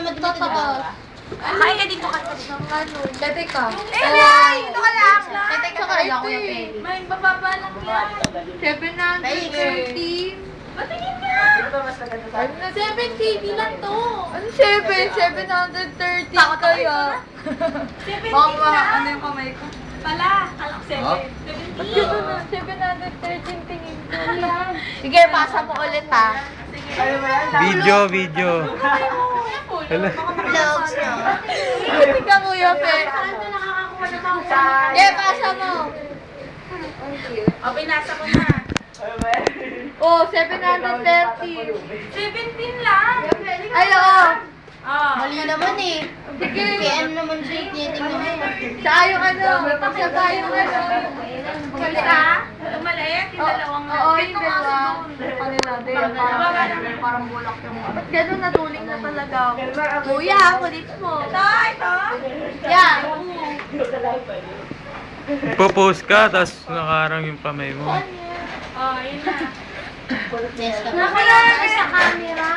magtataas. Kaya dito ka. Ano? Tete ka. Ay! Dito ka lang! Tete ka kaya Kuya Penny. May bababa lang yan. 713. Patingin nga! 7 KB lang to. Ano 7? 713 kaya. 17 Baka lang. ano yung kamay ko? Pala. Alam 7. Ha? 17. Ito na, 713 tingin ko. Sige, pasa mo ulit ha. Video. Hello. Vlogs no. Hindi ka Kuya Penny. Nakakakuha na mga Yeah, pasa mo. O, pinasa ko na. Oh, 730. 17 lang. Ay, oo. Oh. Mali naman eh. Sige. PM naman siya tinitingnan mo. Tsaka yung ano, tsaka yung ano. Kalita? Yung maliit, yung dalawang Oo, yung dalawa. Kanila din. Parang bulak yung Ba't gano'n natuling na talaga ako? Kuya, kulit mo. ito. Yan. Ipopost ka, tapos nakaharang yung kamay mo. Oh, yun na. Yes, Nakaya sa camera.